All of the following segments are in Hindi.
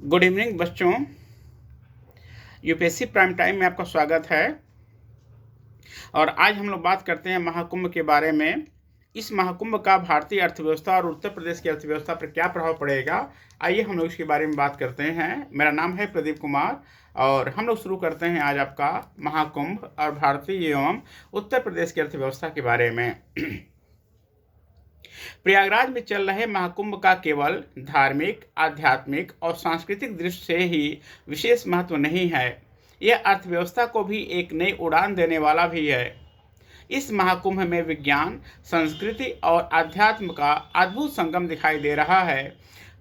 गुड इवनिंग बच्चों। यूपीएससी प्राइम टाइम में आपका स्वागत है। और आज हम लोग बात करते हैं महाकुंभ के बारे में। इस महाकुंभ का भारतीय अर्थव्यवस्था और उत्तर प्रदेश की अर्थव्यवस्था पर क्या प्रभाव पड़ेगा, आइए हम लोग इसके बारे में बात करते हैं। मेरा नाम है प्रदीप कुमार और हम लोग शुरू करते हैं आज आपका महाकुंभ और भारतीय एवं उत्तर प्रदेश की अर्थव्यवस्था के बारे में। प्रयागराज में चल रहे महाकुंभ का केवल धार्मिक, आध्यात्मिक और सांस्कृतिक दृष्टि से ही विशेष महत्व नहीं है, यह अर्थव्यवस्था को भी एक नई उड़ान देने वाला भी है। इस महाकुंभ में विज्ञान, संस्कृति और आध्यात्म का अद्भुत संगम दिखाई दे रहा है।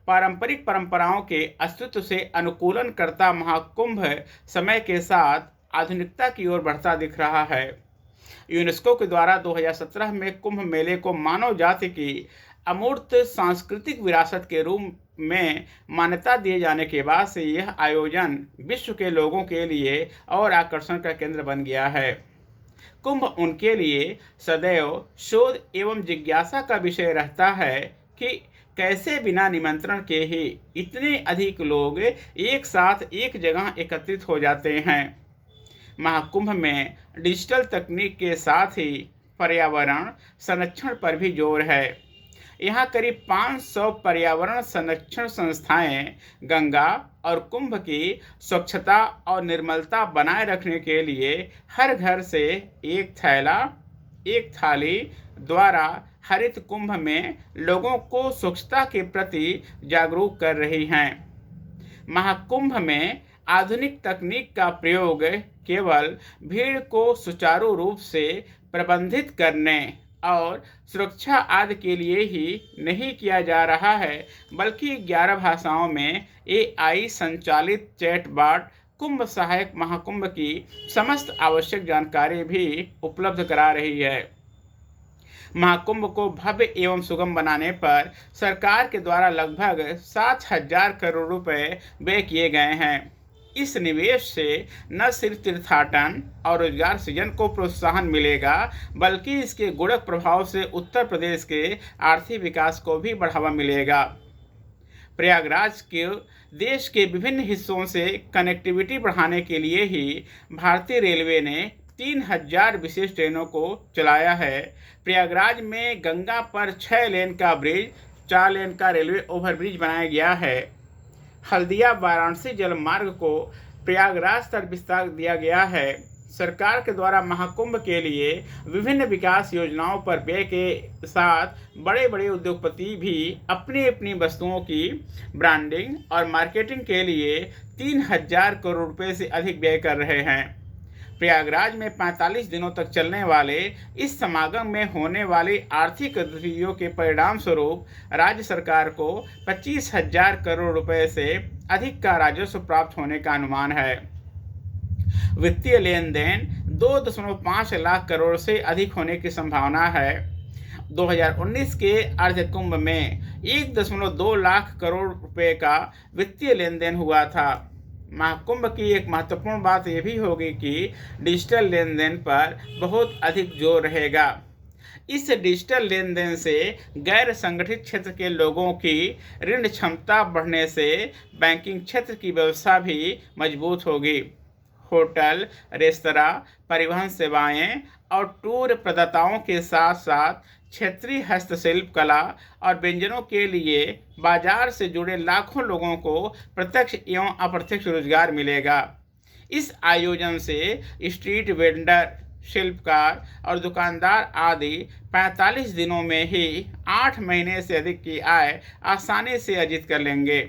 पारंपरिक परंपराओं के अस्तित्व से अनुकूलन करता महाकुंभ समय के साथ आधुनिकता की ओर बढ़ता दिख रहा है। यूनेस्को के द्वारा 2017 में कुंभ मेले को मानव जाति की अमूर्त सांस्कृतिक विरासत के रूप में मान्यता दिए जाने के बाद से यह आयोजन विश्व के लोगों के लिए और आकर्षण का केंद्र बन गया है। कुंभ उनके लिए सदैव शोध एवं जिज्ञासा का विषय रहता है कि कैसे बिना निमंत्रण के ही इतने अधिक लोग एक साथ एक जगह एकत्रित हो जाते हैं। महाकुंभ में डिजिटल तकनीक के साथ ही पर्यावरण संरक्षण पर भी जोर है। यहाँ करीब 500 पर्यावरण संरक्षण संस्थाएं गंगा और कुंभ की स्वच्छता और निर्मलता बनाए रखने के लिए हर घर से एक थैला एक थाली द्वारा हरित कुंभ में लोगों को स्वच्छता के प्रति जागरूक कर रही हैं। महाकुंभ में आधुनिक तकनीक का प्रयोग केवल भीड़ को सुचारू रूप से प्रबंधित करने और सुरक्षा आदि के लिए ही नहीं किया जा रहा है, बल्कि 11 भाषाओं में AI संचालित चैटबॉट कुंभ सहायक महाकुंभ की समस्त आवश्यक जानकारी भी उपलब्ध करा रही है। महाकुंभ को भव्य एवं सुगम बनाने पर सरकार के द्वारा लगभग 7,000 करोड़ रुपए व्यय किए गए हैं। इस निवेश से न सिर्फ तीर्थाटन और रोजगार सृजन को प्रोत्साहन मिलेगा, बल्कि इसके गुणक प्रभाव से उत्तर प्रदेश के आर्थिक विकास को भी बढ़ावा मिलेगा। प्रयागराज के देश के विभिन्न हिस्सों से कनेक्टिविटी बढ़ाने के लिए ही भारतीय रेलवे ने 3,000 विशेष ट्रेनों को चलाया है। प्रयागराज में गंगा पर 6 लेन का ब्रिज, 4 लेन का रेलवे ओवरब्रिज बनाया गया है। हल्दिया वाराणसी जलमार्ग को प्रयागराज तक विस्तार दिया गया है। सरकार के द्वारा महाकुंभ के लिए विभिन्न विकास योजनाओं पर व्यय के साथ बड़े बड़े उद्योगपति भी अपनी अपनी वस्तुओं की ब्रांडिंग और मार्केटिंग के लिए 3,000 करोड़ रुपए से अधिक व्यय कर रहे हैं। प्रयागराज में 45 दिनों तक चलने वाले इस समागम में होने वाली आर्थिक गतिविधियों के परिणाम स्वरूप राज्य सरकार को 25,000 करोड़ रुपए से अधिक का राजस्व प्राप्त होने का अनुमान है। वित्तीय लेन देन 2.5 लाख करोड़ से अधिक होने की संभावना है। 2019 के अर्ध कुंभ में 1.2 लाख करोड़ रुपए का वित्तीय लेन देन हुआ था। महाकुंभ की एक महत्वपूर्ण बात यह भी होगी कि डिजिटल लेन देन पर बहुत अधिक जोर रहेगा। इस डिजिटल लेन देन से गैर संगठित क्षेत्र के लोगों की ऋण क्षमता बढ़ने से बैंकिंग क्षेत्र की व्यवस्था भी मजबूत होगी। होटल, रेस्तरां, परिवहन सेवाएं और टूर प्रदाताओं के साथ साथ क्षेत्रीय हस्तशिल्प कला और व्यंजनों के लिए बाजार से जुड़े लाखों लोगों को प्रत्यक्ष एवं अप्रत्यक्ष रोजगार मिलेगा। इस आयोजन से स्ट्रीट वेंडर, शिल्पकार और दुकानदार आदि 45 दिनों में ही 8 महीने से अधिक की आय आसानी से अर्जित कर लेंगे।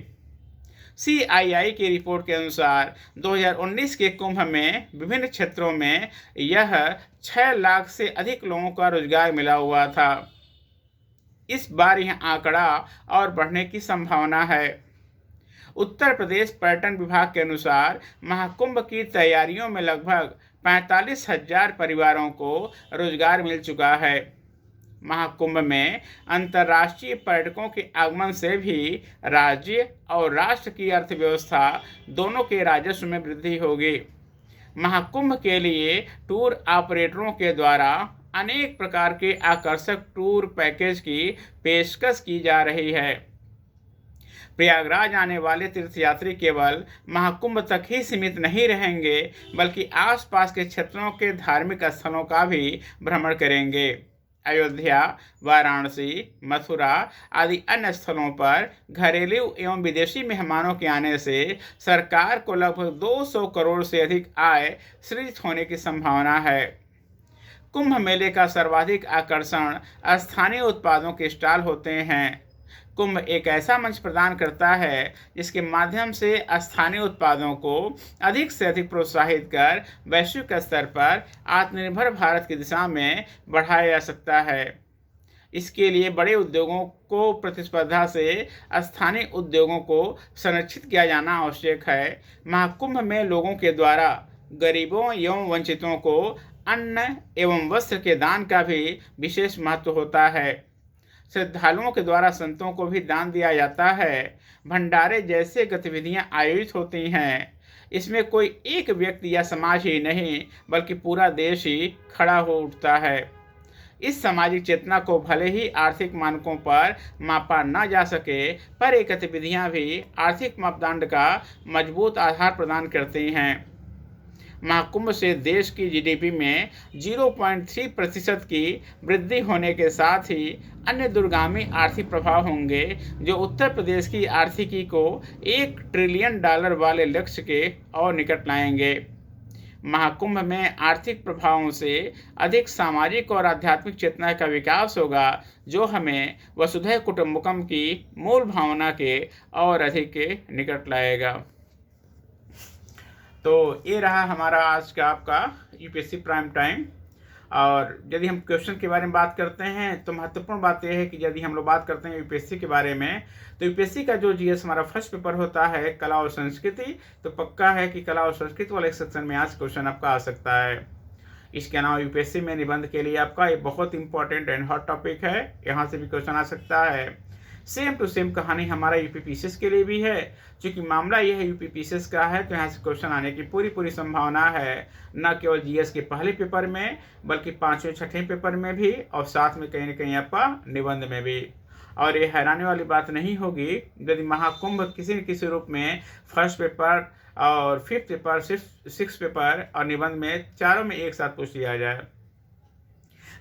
CII की रिपोर्ट के अनुसार 2019 के कुंभ में विभिन्न क्षेत्रों में यह 6 लाख से अधिक लोगों का रोजगार मिला हुआ था। इस बार यह आंकड़ा और बढ़ने की संभावना है। उत्तर प्रदेश पर्यटन विभाग के अनुसार महाकुंभ की तैयारियों में लगभग 45,000 परिवारों को रोजगार मिल चुका है। महाकुंभ में अंतर्राष्ट्रीय पर्यटकों के आगमन से भी राज्य और राष्ट्र की अर्थव्यवस्था दोनों के राजस्व में वृद्धि होगी। महाकुंभ के लिए टूर ऑपरेटरों के द्वारा अनेक प्रकार के आकर्षक टूर पैकेज की पेशकश की जा रही है। प्रयागराज आने वाले तीर्थयात्री केवल महाकुंभ तक ही सीमित नहीं रहेंगे, बल्कि आसपास के क्षेत्रों के धार्मिक स्थलों का भी भ्रमण करेंगे। अयोध्या, वाराणसी, मथुरा आदि अन्य स्थलों पर घरेलू एवं विदेशी मेहमानों के आने से सरकार को लगभग 200 करोड़ से अधिक आय सृजित होने की संभावना है। कुंभ मेले का सर्वाधिक आकर्षण स्थानीय उत्पादों के स्टॉल होते हैं। कुंभ एक ऐसा मंच प्रदान करता है जिसके माध्यम से स्थानीय उत्पादों को अधिक से अधिक प्रोत्साहित कर वैश्विक स्तर पर आत्मनिर्भर भारत की दिशा में बढ़ाया जा सकता है। इसके लिए बड़े उद्योगों को प्रतिस्पर्धा से स्थानीय उद्योगों को संरक्षित किया जाना आवश्यक है। महाकुंभ में लोगों के द्वारा गरीबों एवं वंचितों को अन्न एवं वस्त्र के दान का भी विशेष महत्व होता है। श्रद्धालुओं के द्वारा संतों को भी दान दिया जाता है। भंडारे जैसे गतिविधियां आयोजित होती हैं। इसमें कोई एक व्यक्ति या समाज ही नहीं, बल्कि पूरा देश ही खड़ा हो उठता है। इस सामाजिक चेतना को भले ही आर्थिक मानकों पर मापा न जा सके, पर ये गतिविधियां भी आर्थिक मापदंड का मजबूत आधार प्रदान करती हैं। महाकुंभ से देश की जीडीपी में 0.3% की वृद्धि होने के साथ ही अन्य दूरगामी आर्थिक प्रभाव होंगे, जो उत्तर प्रदेश की आर्थिकी को $1 ट्रिलियन वाले लक्ष्य के और निकट लाएंगे। महाकुंभ में आर्थिक प्रभावों से अधिक सामाजिक और आध्यात्मिक चेतना का विकास होगा, जो हमें वसुधैव कुटुंबकम की मूल भावना के और अधिक के निकट लाएगा। तो ये रहा हमारा आज का आपका यूपीएससी प्राइम टाइम। और यदि हम क्वेश्चन के बारे में बात करते हैं तो महत्वपूर्ण बात यह है कि यदि हम लोग बात करते हैं यूपीएससी के बारे में, तो यूपीएससी का जो जीएस हमारा फर्स्ट पेपर होता है कला और संस्कृति, तो पक्का है कि कला और संस्कृति वाले सेक्शन में आज क्वेश्चन आपका आ सकता है। इसके अलावा यूपीएससी में निबंध के लिए आपका ये बहुत इंपॉर्टेंट एंड हॉट टॉपिक है, यहाँ से भी क्वेश्चन आ सकता है। सेम टू सेम कहानी हमारा यूपीपीसीएस के लिए भी है। क्योंकि मामला यह है यूपीपीसीएस का है, तो यहाँ से क्वेश्चन आने की पूरी संभावना है, न केवल जीएस के पहले पेपर में, बल्कि 5वें 6ठे पेपर में भी, और साथ में कहीं न कहीं आपका निबंध में भी। और ये हैरानी वाली बात नहीं होगी यदि महाकुंभ किसी न किसी रूप में फर्स्ट पेपर और 5th पेपर, 6th पेपर और निबंध में चारों में एक साथ पूछ लिया जाए।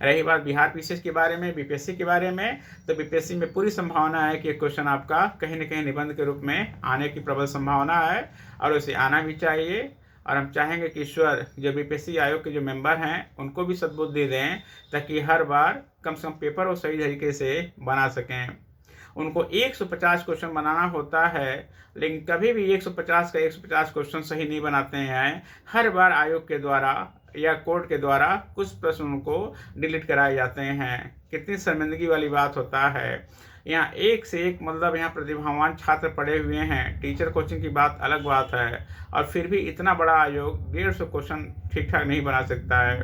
रही बात बिहार पीसीएस के बारे में, बीपीएससी के बारे में, तो बीपीएससी में पूरी संभावना है कि क्वेश्चन आपका कहीं न कहीं निबंध के रूप में आने की प्रबल संभावना है, और उसे आना भी चाहिए। और हम चाहेंगे कि ईश्वर जो बीपीएससी आयोग के जो मेंबर हैं उनको भी सद्बुद्धि दें, ताकि हर बार कम से कम पेपर वो सही तरीके से बना सकें। उनको 150 क्वेश्चन बनाना होता है, लेकिन कभी भी 150 का 150 क्वेश्चन सही नहीं बनाते हैं। हर बार आयोग के द्वारा या कोर्ट के द्वारा कुछ प्रश्न उनको डिलीट कराए जाते हैं। कितनी शर्मिंदगी वाली बात होता है। यहाँ एक से एक मतलब यहाँ प्रतिभावान छात्र पढ़े हुए हैं, टीचर कोचिंग की बात अलग बात है, और फिर भी इतना बड़ा आयोग 150 क्वेश्चन ठीक ठाक नहीं बना सकता है।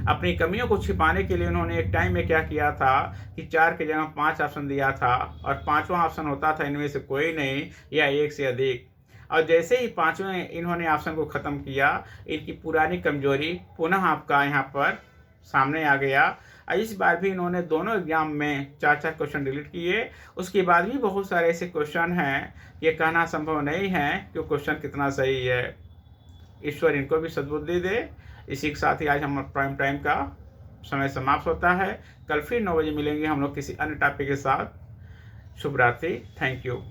अपनी कमियों को छिपाने के लिए उन्होंने एक टाइम में क्या किया था कि 4 की जगह 5 ऑप्शन दिया था, और 5वां ऑप्शन होता था इनमें से कोई नहीं या एक से अधिक। और जैसे ही 5वें इन्होंने ऑप्शन को ख़त्म किया, इनकी पुरानी कमजोरी पुनः आपका यहाँ पर सामने आ गया। इस बार भी इन्होंने दोनों एग्जाम में 4 क्वेश्चन डिलीट किए। उसके बाद भी बहुत सारे ऐसे क्वेश्चन हैं, ये कहना संभव नहीं है कि क्वेश्चन कितना सही है। ईश्वर इनको भी सद्बुद्धि दे। इसी के साथ ही आज हम प्राइम टाइम का समय समाप्त होता है। कल फिर 9 बजे मिलेंगे हम लोग किसी अन्य टॉपिक के साथ। शुभ रात्रि। Thank you.